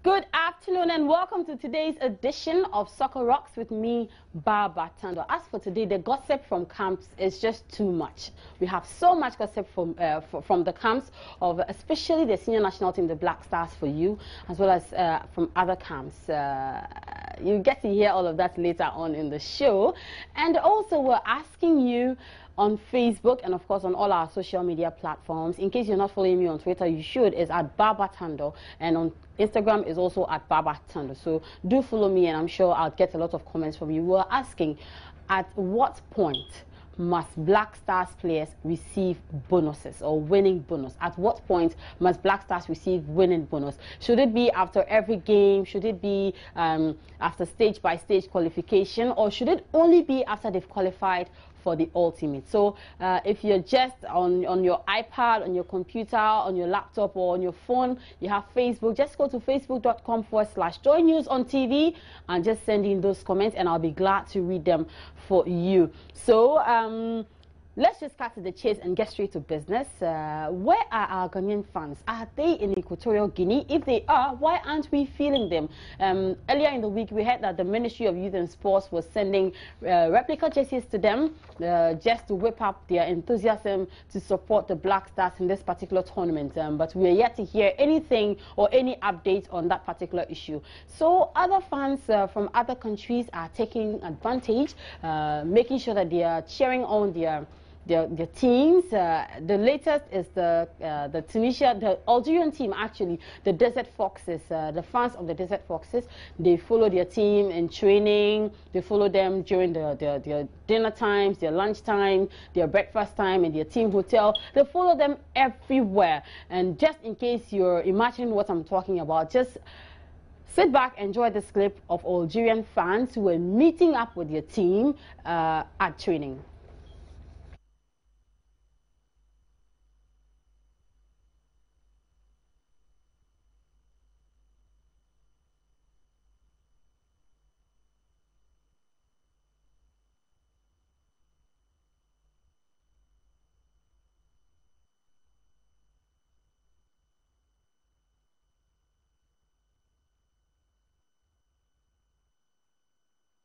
Good afternoon and welcome to today's edition of Soccer Rocks with me, Baba Tando. As for today, the gossip from camps is just too much. We have so much gossip from the camps of especially the senior national team, the Black Stars, for you, as well as from other camps. You get to hear all of that later on in the show. And also we're asking you on Facebook and of course on all our social media platforms. In case you're not following me on Twitter, you should. It's at Baba Tando, and on Instagram is also at Baba Tando. So do follow me and I'm sure I'll get a lot of comments from you. We're asking, at what point must Black Stars players receive bonuses or winning bonus? At what point must Black Stars receive winning bonus? Should it be after every game? Should it be after stage by stage qualification? Or should it only be after they've qualified for the ultimate? So if you're just on your iPad, on your computer, on your laptop, or on your phone, you have Facebook, just go to facebook.com/join news on TV and just send in those comments and I'll be glad to read them for you. So let's just cut to the chase and get straight to business. Where are our Ghanaian fans? Are they in Equatorial Guinea? If they are, why aren't we feeling them? Earlier in the week, we heard that the Ministry of Youth and Sports was sending replica jerseys to them just to whip up their enthusiasm to support the Black Stars in this particular tournament. But we are yet to hear anything or any update on that particular issue. So other fans from other countries are taking advantage, making sure that they are cheering on their teams. The latest is the Algerian team, actually, the Desert Foxes. The fans of the Desert Foxes, they follow their team in training. They follow them during their dinner times, their lunch time, their breakfast time, in their team hotel. They follow them everywhere. And just in case you're imagining what I'm talking about, just sit back, enjoy this clip of Algerian fans who were meeting up with their team at training.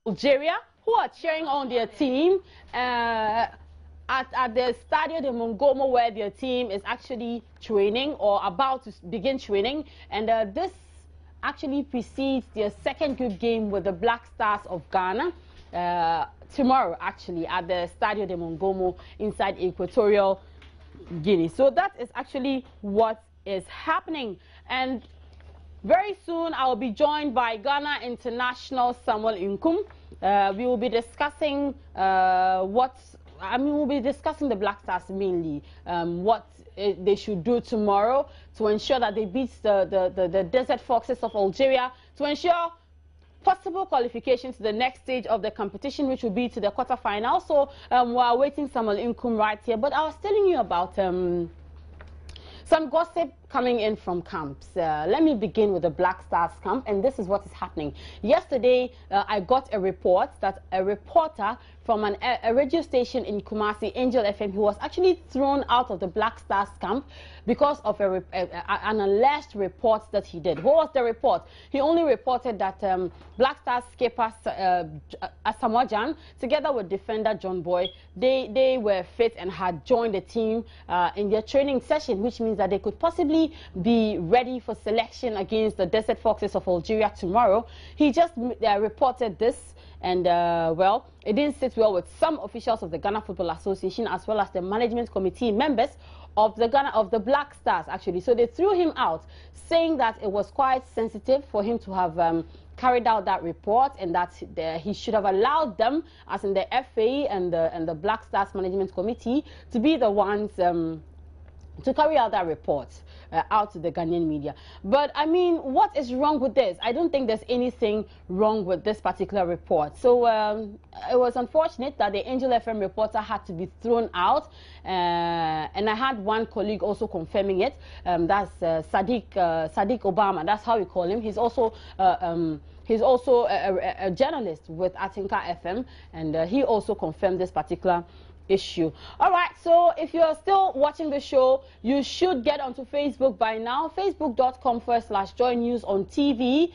Algeria, who are cheering on their team at the Stadio de Mongomo, where their team is actually training or about to begin training. And this actually precedes their second group game with the Black Stars of Ghana tomorrow, actually, at the Stadio de Mongomo inside Equatorial Guinea. So that is actually what is happening. And very soon, I will be joined by Ghana international Samuel Nkum. We will be discussing we'll be discussing the Black Stars mainly, what they should do tomorrow to ensure that they beat the Desert Foxes of Algeria, to ensure possible qualification to the next stage of the competition, which will be to the quarterfinal. So we're waiting Samuel Nkum right here. But I was telling you about some gossip coming in from camps. Let me begin with the Black Stars camp, and this is what is happening. Yesterday, I got a report that a reporter from a radio station in Kumasi, Angel FM, who was actually thrown out of the Black Stars camp because of an alleged report that he did. What was the report? He only reported that Black Stars skipper Asamoah Gyan, together with defender John Boy, they were fit and had joined the team in their training session, which means that they could possibly be ready for selection against the Desert Foxes of Algeria tomorrow. He just reported this, and well, it didn't sit well with some officials of the Ghana Football Association as well as the management committee members of the Black Stars, actually. So they threw him out, saying that it was quite sensitive for him to have carried out that report, and that he should have allowed them, as in the FA and the Black Stars management committee, to be the ones to carry out that report out to the Ghanaian media. But I mean, what is wrong with this? I don't think there's anything wrong with this particular report. So it was unfortunate that the Angel FM reporter had to be thrown out, and I had one colleague also confirming it. That's Sadiq Obama. That's how we call him. He's also a journalist with Atinka FM, and he also confirmed this particular issue. All right, so if you're still watching the show, you should get onto Facebook by now, facebook.com/joy news on TV,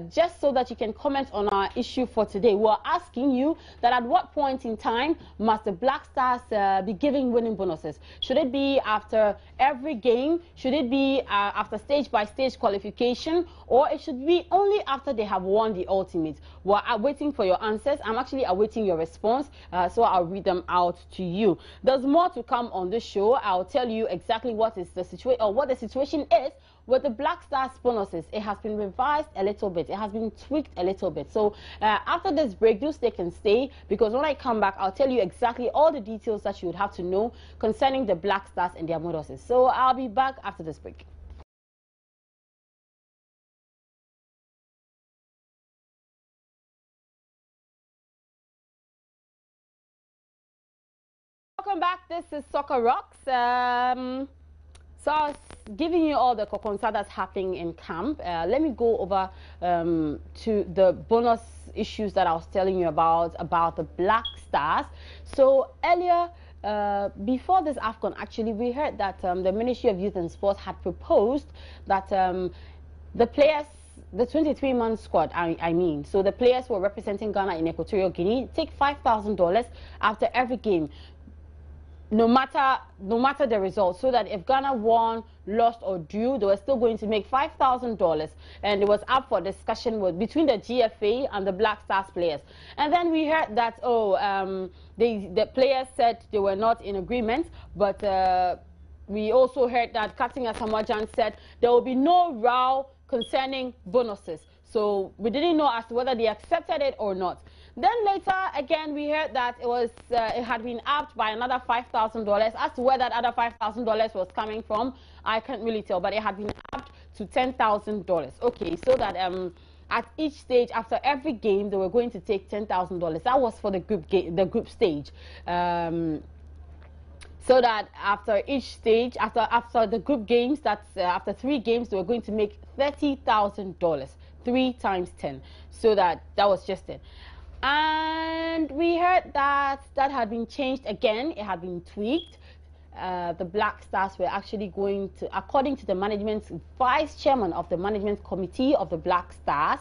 just so that you can comment on our issue for today. We're asking you that at what point in time must the Black Stars be giving winning bonuses? Should it be after every game? Should it be after stage-by-stage qualification? Or it should be only after they have won the ultimate? We're waiting for your answers. I'm actually awaiting your response, so I'll read them out to you. There's more to come on this show. I'll tell you exactly what is the situation, or what the situation is with the Black Stars bonuses. It has been revised a little bit. It has been tweaked a little bit. So after this break, do stay and stay, because when I come back, I'll tell you exactly all the details that you would have to know concerning the Black Stars and their bonuses. So I'll be back after this break. Welcome back. This is Soccer Rocks. So I was giving you all the kokonsa that's happening in camp. Let me go over to the bonus issues that I was telling you about the Black Stars. So earlier, before this AFCON, actually, we heard that the Ministry of Youth and Sports had proposed that the players, the 23-man squad, I mean, so the players who are representing Ghana in Equatorial Guinea, take $5,000 after every game, no matter the result, so that if Ghana won, lost or drew, they were still going to make $5,000, and it was up for discussion between the GFA and the Black Stars players. And then we heard that the players said they were not in agreement, but we also heard that Captain Asamoah said there will be no row concerning bonuses. So we didn't know as to whether they accepted it or not. Then later, again, we heard that it had been upped by another $5,000. As to where that other $5,000 was coming from, I can't really tell, but it had been upped to $10,000. Okay, so that at each stage, after every game, they were going to take $10,000. That was for the group stage. So that after each stage, after the group games, that's after 3 games, they were going to make $30,000. 3 times 10. So that was just it. And we heard that had been changed again. It had been tweaked. The Black Stars were actually going to, according to the management vice chairman of the management committee of the Black Stars,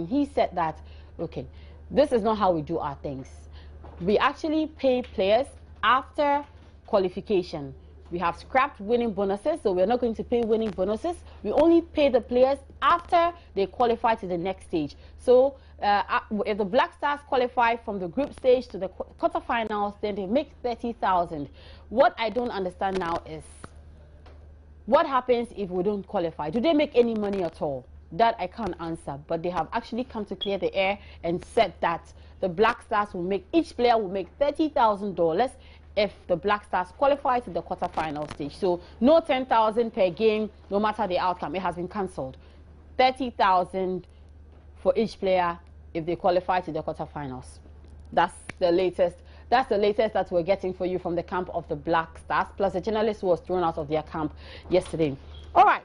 he said that, okay, this is not how we do our things. We actually pay players after qualification. We have scrapped winning bonuses, so we're not going to pay winning bonuses. We only pay the players after they qualify to the next stage. So if the Black Stars qualify from the group stage to the quarterfinals, then they make $30,000. What I don't understand now is, what happens if we don't qualify? Do they make any money at all? That I can't answer, but they have actually come to clear the air and said that the Black Stars will make, each player will make $30,000 if the Black Stars qualify to the quarterfinal stage. So no $10,000 per game, no matter the outcome. It has been cancelled. $30,000 for each player if they qualify to the quarterfinals. That's the latest. That's the latest that we're getting for you from the camp of the Black Stars. Plus, a journalist who was thrown out of their camp yesterday. All right.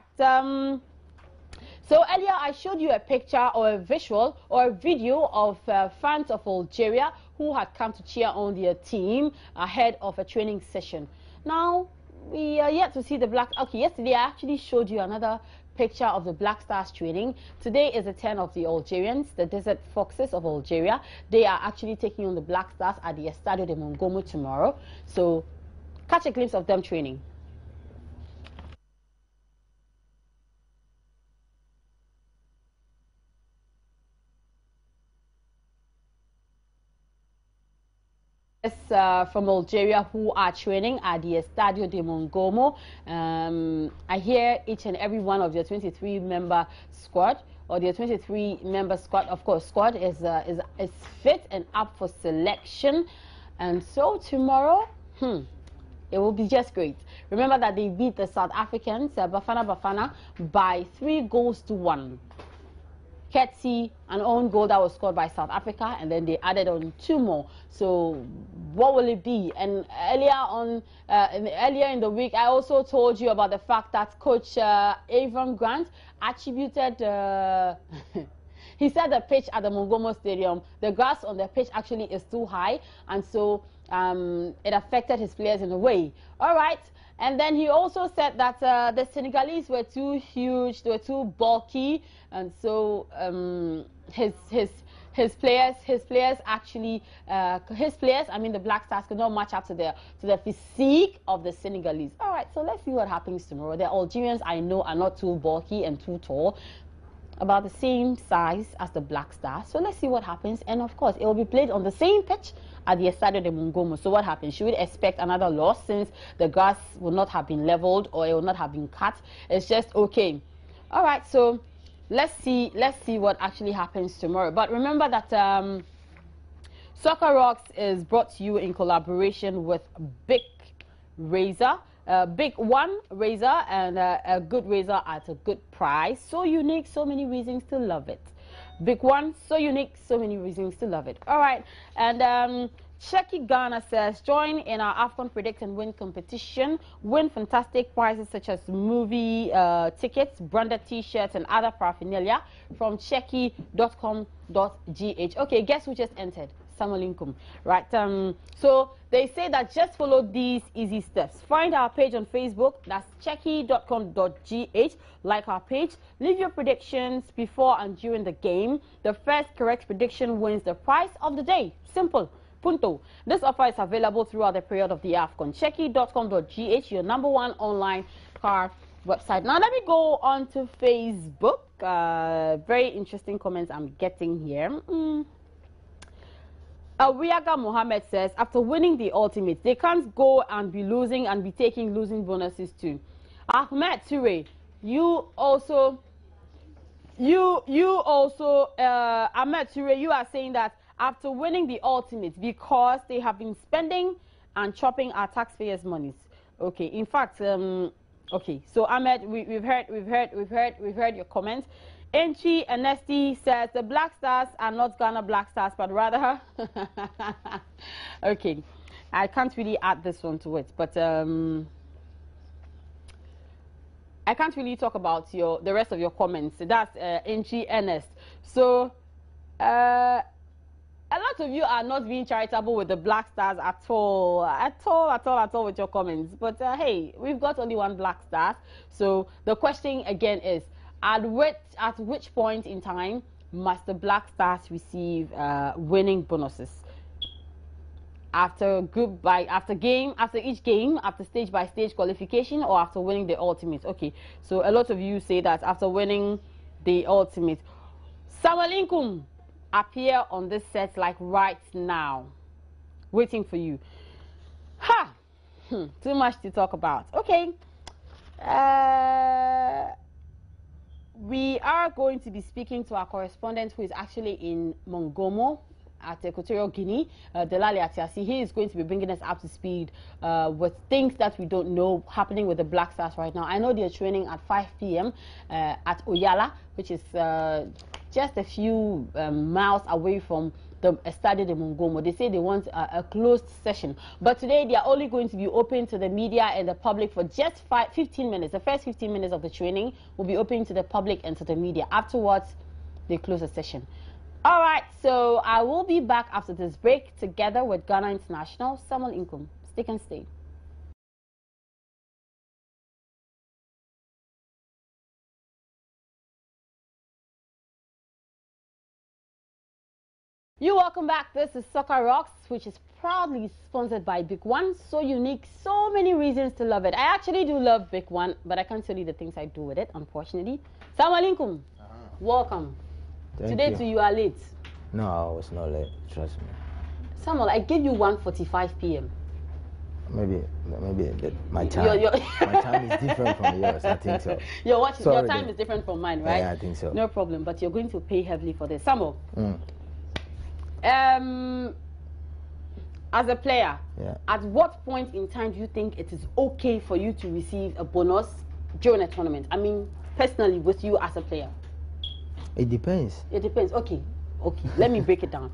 So earlier I showed you a picture or a visual or a video of fans of Algeria who had come to cheer on their team ahead of a training session. Now, we are yet to see the Black... Okay, yesterday I actually showed you another picture of the Black Stars training. Today is the turn of the Algerians, the Desert Foxes of Algeria. They are actually taking on the Black Stars at the Estadio de Mongomo tomorrow. So, catch a glimpse of them training. From Algeria who are training at the Estadio de Mongomo. I hear each and every one of their 23-member squad, or their 23-member squad, of course, squad is fit and up for selection. And so tomorrow, it will be just great. Remember that they beat the South Africans, Bafana, by 3-1. Ketsi, an own goal that was scored by South Africa, and then they added on 2 more. So what will it be? And earlier in the week, I also told you about the fact that Coach Avon Grant attributed he said the pitch at the Mongomo Stadium, the grass on the pitch actually is too high, and so it affected his players in a way. All right. And then he also said that the Senegalese were too huge, they were too bulky, and so his players actually I mean the Black Stars could not match up to the physique of the Senegalese. All right, so let's see what happens tomorrow. The Algerians I know are not too bulky and too tall, about the same size as the Black Stars. So let's see what happens, and of course it will be played on the same pitch at the Estadio de Mongomo. So what happens? Should we expect another loss since the grass will not have been leveled or it will not have been cut? It's just okay. All right, so let's see what actually happens tomorrow. But remember that Soccer Rocks is brought to you in collaboration with Big Razor. Big One Razor, and a good razor at a good price. So unique, so many reasons to love it. Big One, so unique, so many reasons to love it. All right, and Checky Ghana says, join in our AFCON Predict and Win competition. Win fantastic prizes such as movie tickets, branded T-shirts, and other paraphernalia from checky.com.gh. Okay, guess who just entered? Samuel. Right, so they say that just follow these easy steps. Find our page on Facebook, that's checky.com.gh. Like our page, leave your predictions before and during the game. The first correct prediction wins the prize of the day. Simple. Punto. This offer is available throughout the period of the AFCON. Checky.com.gh, your #1 online car website. Now let me go on to Facebook. Very interesting comments I'm getting here. Wiaga Mohammed says, after winning the ultimate, they can't go and be losing and be taking losing bonuses too. Ahmed Ture, you also, Ahmed Ture, you are saying that after winning the ultimate, because they have been spending and chopping our taxpayers' monies. Okay, in fact, okay, so Ahmed, we've heard your comments. Enchi Anesti says the Black Stars are not Ghana Black Stars, but rather okay, I can't really add this one to it, but I can't really talk about the rest of your comments. That's Enchi Ernest. So a lot of you are not being charitable with the Black Stars at all with your comments. But hey, we've got only one Black Star. So the question again is, at which point in time must the Black Stars receive winning bonuses? After each game, after stage by stage qualification, or after winning the ultimate? Okay, so a lot of you say that after winning the ultimate. Samalinkum appear on this set like right now, waiting for you. Ha! Too much to talk about. Okay. We are going to be speaking to our correspondent who is actually in Mongomo at Equatorial Guinea, Delali Atiasi. He is going to be bringing us up to speed with things that we don't know happening with the Black Stars right now. I know they're training at 5 p.m. At Oyala, which is just a few miles away from the Estadio de Mongomo. They say they want a closed session, but today they are only going to be open to the media and the public for just 15 minutes. The first 15 minutes of the training will be open to the public and to the media. Afterwards, they close the session. All right, so I will be back after this break together with Ghana International, Samuel Inkum. Stick and stay. You're welcome back. This is Soccer Rocks, which is proudly sponsored by Big One. So unique, so many reasons to love it. I actually do love Big One, but I can't tell you the things I do with it, unfortunately. Salam alaikum. Welcome. Today you are late. No, I was not late. Trust me. Samuel, I gave you 1:45 p.m. Maybe my time. My time is different from yours. I think so. Your time is different from mine, right? Yeah, I think so. No problem. But you're going to pay heavily for this, Samuel. As a player, at what point in time do you think it is okay for you to receive a bonus during a tournament? I mean, personally, with you as a player. It depends. It depends. Okay. Let me break it down.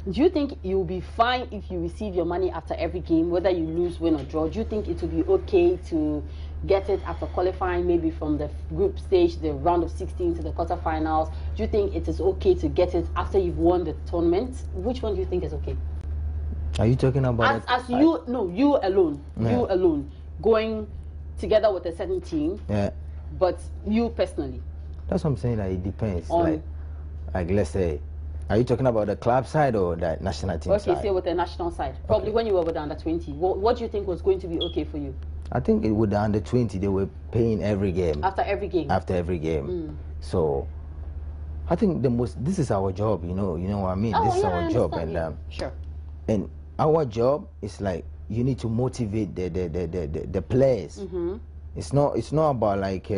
Do you think you'll be fine if you receive your money after every game, whether you lose, win, or draw? Do you think it will be okay to get it after qualifying, maybe from the group stage, the round of 16 to the quarterfinals? Do you think it is okay to get it after you've won the tournament? Which one do you think is okay? Are you talking about you alone going together with a certain team? Yeah. But you personally? That's what I'm saying. Like, it depends. Like let's say, are you talking about the club side or the national team side? Okay, say with the national side. Probably when you were with the under 20. What do you think was going to be okay for you? I think with the under 20, they were paying every game. After every game. After every game. So I think this is our job. You know what I mean. This is our job, and sure. And our job is like, you need to motivate the players. It's not about like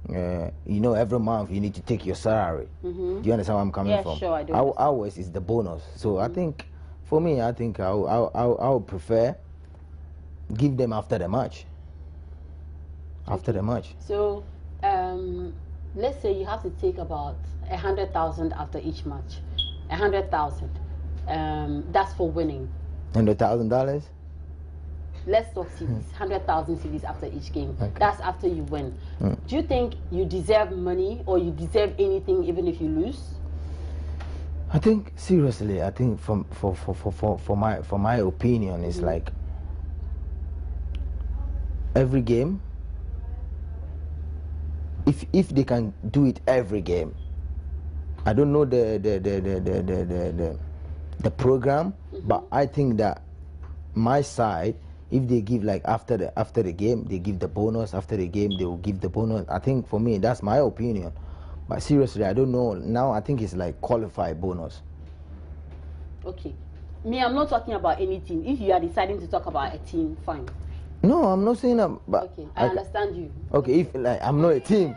every month you need to take your salary. Do you understand where I'm coming from? Sure, I do. Ours is the bonus. So I think, for me, I think I would prefer give them after the match. After the match. So let's say you have to take about 100,000 after each match. 100,000. That's for winning. $100,000. Let's talk CDs. 100,000 CDs after each game. Okay. That's after you win. Do you think you deserve money, or you deserve anything even if you lose? I think seriously. I think for my opinion, it's like every game. If they can do it every game, I don't know the program, but I think that my side, if they give like after the game, they give the bonus. After the game, they will give the bonus. I think for me, that's my opinion. But seriously, I don't know. Now I think it's like qualified bonus. Okay. Me, I'm not talking about any team. If you are deciding to talk about a team, fine. No, I'm not saying that. But okay, I understand you. Okay, if like I'm not a team,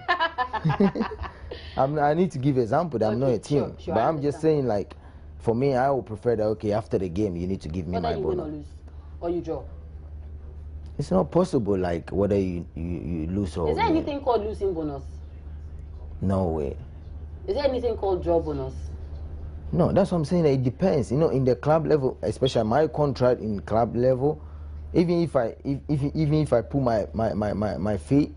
I need to give an example that I'm not a team. Sure, but I'm just saying, like, for me, I would prefer that. Okay, after the game, you need to give me my bonus. Whether you win or lose, or you draw. It's not possible. Like whether you lose or. Is there anything called losing bonus? No way. Is there anything called draw bonus? No, that's what I'm saying. It depends. In the club level, especially my contract in club level, even if I put my feet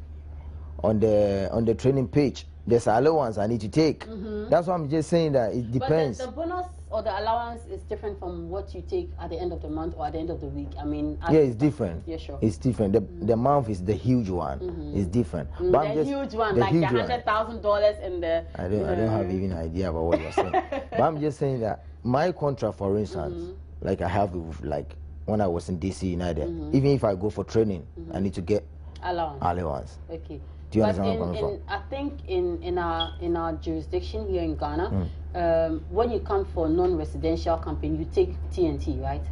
on the training pitch, there's allowance I need to take. That's why I'm just saying that it depends. But the bonus or the allowance is different from what you take at the end of the month or at the end of the week. I mean, yeah, it's different. Yeah, sure. It's different. The month is the huge one. It's different. But the huge one, like the $100,000 and the. I don't have even an idea about what you're saying. But I'm just saying that my contract, for instance, like I have with, like when I was in DC United, even if I go for training, I need to get allowance. Okay. Do you understand where I'm coming from? I think in our jurisdiction here in Ghana, when you come for non-residential campaign, you take TNT, right?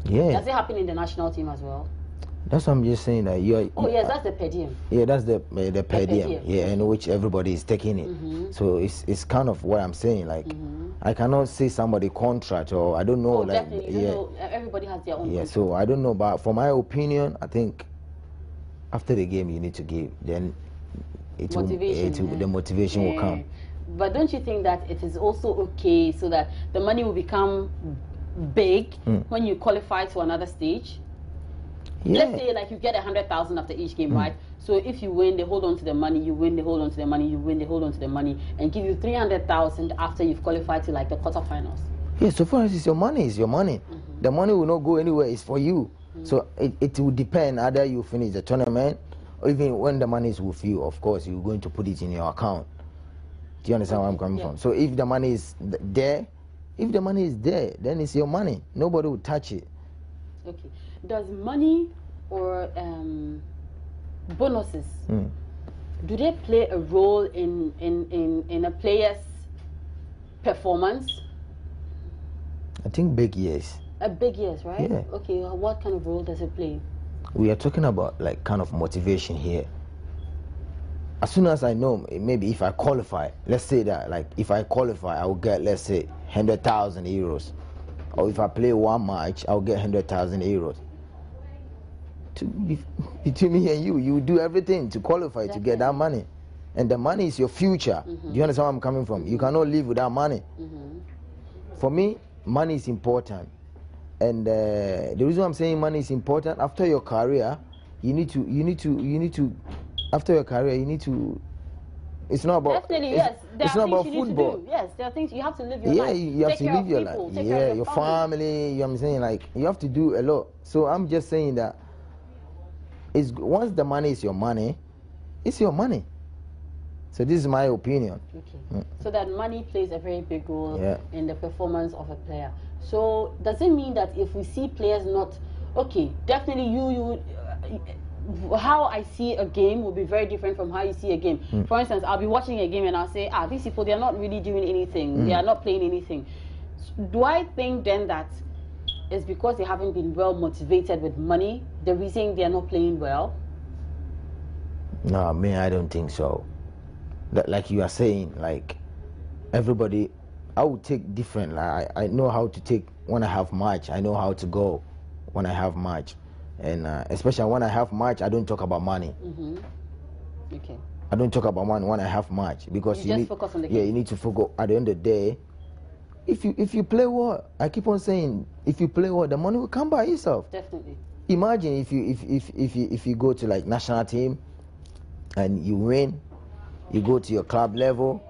Yeah. Does it happen in the national team as well? That's what I'm just saying that yes, that's the per diem. Yeah, that's the per diem. Yeah, in which everybody is taking it. So it's kind of what I'm saying. Like I cannot say somebody contract or I don't know. Like everybody has their own. Yeah, contract. So I don't know, but for my opinion, I think after the game you need to give. Then the motivation will come. But don't you think that it is also okay so that the money will become big when you qualify to another stage? Yeah. Let's say like you get 100,000 after each game, right? So if you win, they hold on to the money. You win, they hold on to the money. You win, they hold on to the money, and give you 300,000 after you've qualified to like the quarterfinals. Yeah. So far as it's your money, it's your money. The money will not go anywhere. It's for you. So it will depend either you finish the tournament or even when the money is with you. Of course, you're going to put it in your account. Do you understand where I'm coming from? So if the money is there, then it's your money. Nobody will touch it. Okay. Does money or bonuses do they play a role in a player's performance? I think big yes. A big yes, right? Yeah. Okay. What kind of role does it play? We are talking about like kind of motivation here. As soon as I know, maybe if I qualify, let's say that like if I qualify, I will get, let's say, 100,000 euros. Or if I play one match, I'll get 100,000 euros. Between me and you do everything to qualify to get that money. And the money is your future. Do you understand where I'm coming from? You cannot live without money. For me, money is important. And the reason I'm saying money is important, after your career, you need to after your career you need to. It's not about definitely yes. It's not about football. Do. Yes, there are things you have to live your life. Yeah, you have to live your life. Yeah, your family. You know what I'm saying? Like you have to do a lot. So I'm just saying that it's once the money is your money, it's your money. So this is my opinion. Okay. So that money plays a very big role in the performance of a player. So does it mean that if we see players not okay, definitely how I see a game will be very different from how you see a game. For instance, I'll be watching a game and I'll say, these people, they're not really doing anything. They are not playing anything. So do I think then that it's because they haven't been well motivated with money, the reason they're not playing well? No, man, I don't think so. Like you are saying, like everybody, I would take different. Like, I know how to take when I have match. I know how to go when I have match. And especially when I have match, I don't talk about money. Okay. I don't talk about money when I have match because you just focus on the game. Yeah, you need to focus. At the end of the day, if you play well, I keep on saying, if you play well, the money will come by itself. Definitely. Imagine if you go to like national team, and you win, you go to your club level,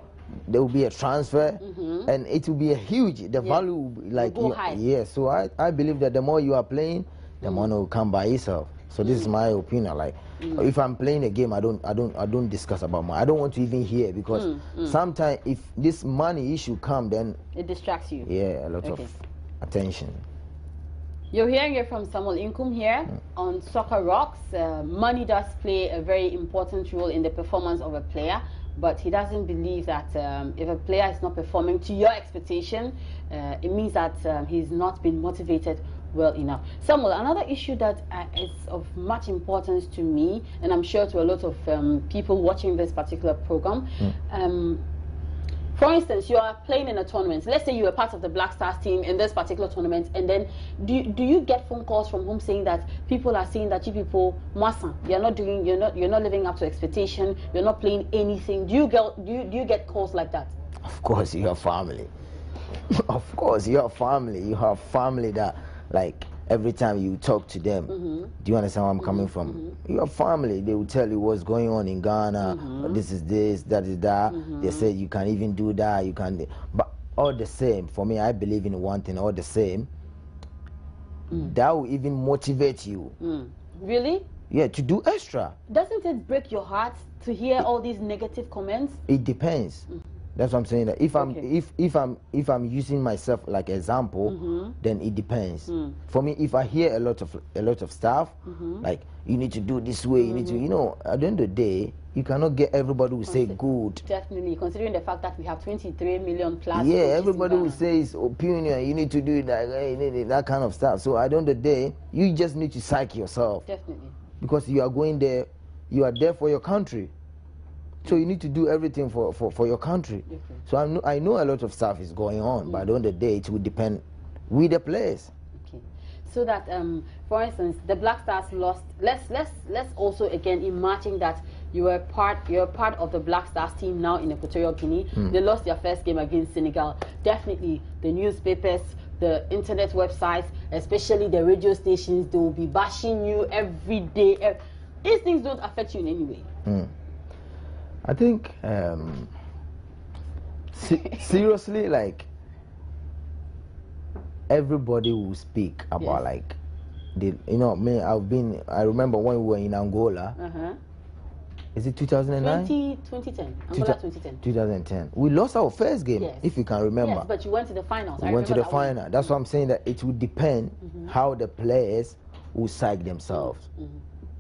there will be a transfer, and it will be a huge. The value will be like high. Yeah. So I believe that the more you are playing, the money will come by itself. So this is my opinion. Like if I'm playing a game, I don't discuss about money. I don't want to even hear because sometimes if this money issue come, then it distracts you. Yeah, a lot of attention. You're hearing it from Samuel Inkum here on Soccer Rocks. Money does play a very important role in the performance of a player, but he doesn't believe that if a player is not performing to your expectation, it means that he's not been motivated well enough. Samuel, another issue that is of much importance to me, and I'm sure to a lot of people watching this particular program, for instance, you are playing in a tournament. Let's say you are part of the Black Stars team in this particular tournament, and then do you get phone calls from home saying that people are saying that you people, you're not living up to expectation, you're not playing anything? Do you get calls like that? Of course, you have family. Of course, you have family. You have family that, like, every time you talk to them, do you understand where I'm coming from? Your family, they will tell you what's going on in Ghana, this is this, that is that. They say you can even do that, you can. But all the same, for me, I believe in one thing, all the same, that will even motivate you. Really? Yeah, to do extra. Doesn't it break your heart to hear all these negative comments? It depends. That's what I'm saying. That if I'm using myself like example, then it depends. For me, if I hear a lot of stuff, like you need to do this way, you need to, at the end of the day, you cannot get everybody who say good. Definitely, considering the fact that we have 23 million plus. Yeah, everybody will say his opinion. You need to do that kind of stuff. So at the end of the day, you just need to psych yourself. Definitely. Because you are going there, you are there for your country. So you need to do everything for your country. So I know a lot of stuff is going on, but at the end of the day, it will depend with the players. Okay. So that, for instance, the Black Stars lost. Let's also again imagine that you're a part of the Black Stars team now in Equatorial Guinea. They lost their first game against Senegal. Definitely, the newspapers, the internet websites, especially the radio stations, they will be bashing you every day. These things don't affect you in any way. I think seriously, like everybody will speak about like I remember when we were in Angola. Is it 2009? 2010. Angola 2010. 2010. We lost our first game, if you can remember. Yes, but you went to the finals. We went to the final. That's what I'm saying, that it would depend how the players will psych themselves.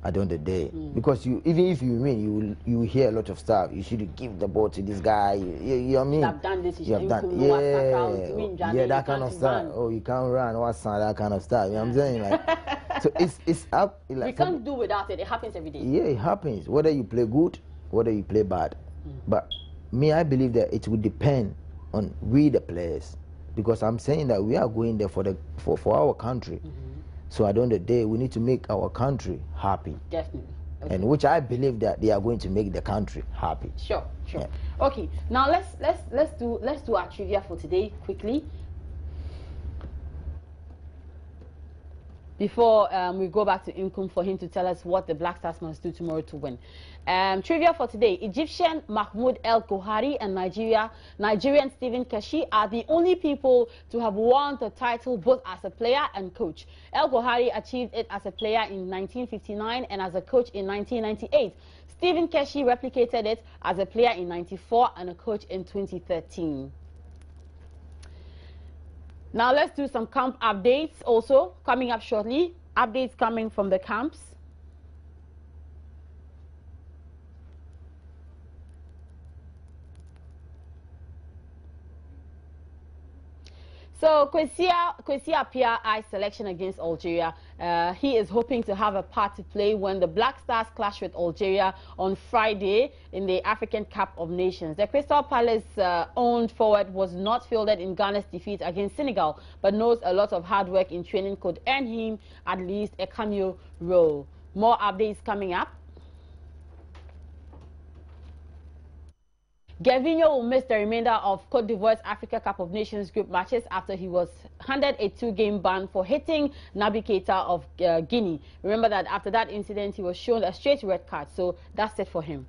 At the end of the day, because even if you win, you hear a lot of stuff. You should give the ball to this guy. You know what I mean? I've done this. You have done, that kind of stuff. Oh, you can't run. What's that kind of stuff? You know what I'm saying? Like, so it's up. Like, we can't do without it. It happens every day. Yeah, it happens. Whether you play good, whether you play bad. But me, I believe that it will depend on we the players, because I'm saying that we are going there for our country. So at the end of the day, we need to make our country happy. Definitely. Okay. And which I believe that they are going to make the country happy. Sure. Yeah. Okay. Now let's do our trivia for today quickly. before we go back to Inkum for him to tell us what the Black Stars must do tomorrow to win. Trivia for today: Egyptian Mahmoud El Gohari and Nigerian Stephen Keshi are the only people to have won the title both as a player and coach. El Gohari achieved it as a player in 1959 and as a coach in 1998. Stephen Keshi replicated it as a player in 94 and a coach in 2013. Now let's do some camp updates also coming up shortly. Updates coming from the camps. So Kwesi Appiah's selection against Algeria, he is hoping to have a part to play when the Black Stars clash with Algeria on Friday in the African Cup of Nations. The Crystal Palace owned forward was not fielded in Ghana's defeat against Senegal, but knows a lot of hard work in training could earn him at least a cameo role. More updates coming up. Gervinho will miss the remainder of Cote d'Ivoire's Africa Cup of Nations group matches after he was handed a 2-game ban for hitting Naby Keita of Guinea. Remember that after that incident, he was shown a straight red card, so that's it for him.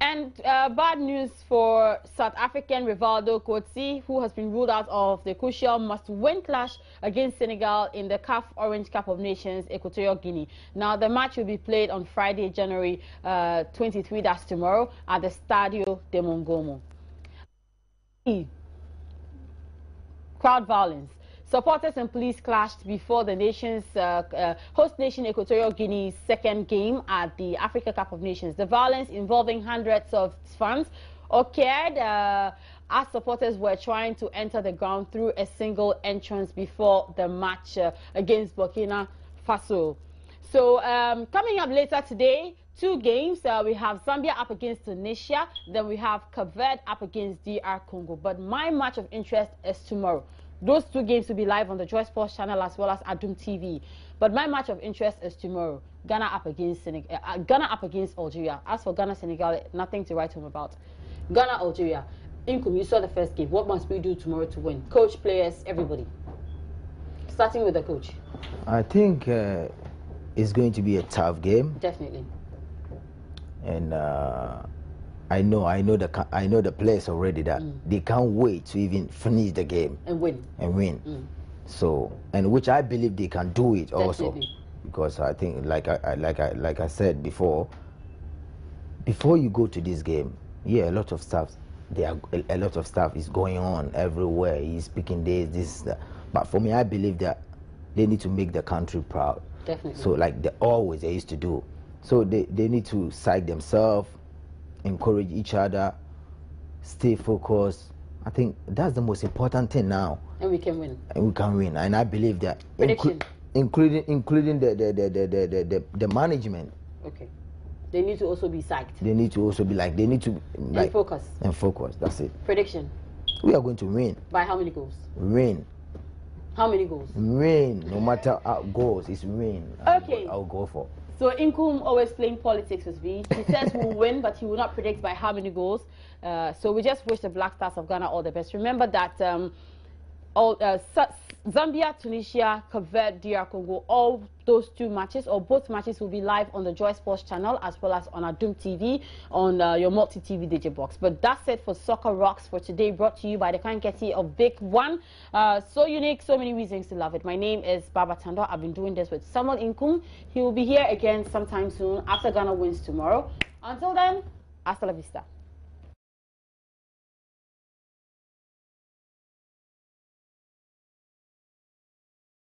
And bad news for South African Rivaldo Kotsi, who has been ruled out of the crucial must-win clash against Senegal in the CAF Orange Cup of Nations, Equatorial Guinea. Now, the match will be played on Friday, January 23, that's tomorrow, at the Stadio de Mongomo. Crowd violence. Supporters and police clashed before the nation's host nation Equatorial Guinea's second game at the Africa Cup of Nations. The violence involving hundreds of fans occurred as supporters were trying to enter the ground through a single entrance before the match against Burkina Faso. So coming up later today, 2 games. We have Zambia up against Tunisia, then we have Cape Verde up against DR Congo. But my match of interest is tomorrow. Those 2 games will be live on the Joy Sports channel as well as Adum TV. But my match of interest is tomorrow. Ghana up against Algeria. As for Ghana Senegal, nothing to write home about. Ghana Algeria. Inkum, you saw the first game. What must we do tomorrow to win? Coach, players, everybody. Starting with the coach. I think it's going to be a tough game. Definitely. And I know the players already that they can't wait to even finish the game and win. So, and which I believe they can do it also. Definitely. Because I think, like I said before you go to this game, yeah, a lot of stuff is going on everywhere. He's speaking this, that. But for me, I believe that they need to make the country proud. Definitely. So like they used to do. So they need to psych themselves, encourage each other, stay focused. I think that's the most important thing now. And we can win. And we can win. And I believe that, prediction, including the management. Okay. They need to also be psyched. They need to also be like, and focus. And focus. That's it. Prediction. We are going to win. By how many goals? Win. How many goals? Win. No matter how goals, it's win. Okay. I'll go for. So Inkum always playing politics with me. He says we'll win, but he will not predict by how many goals. So we just wish the Black Stars of Ghana all the best. Remember that Zambia, Tunisia, Cape Verde, DR Congo, all those 2 matches or both matches will be live on the Joy Sports channel as well as on Adum TV on your multi-TV DJ box. But that's it for Soccer Rocks for today, brought to you by the kind courtesy of Big One. So unique, so many reasons to love it. My name is Baba Tando. I've been doing this with Samuel Inkum. He will be here again sometime soon after Ghana wins tomorrow. Until then, hasta la vista.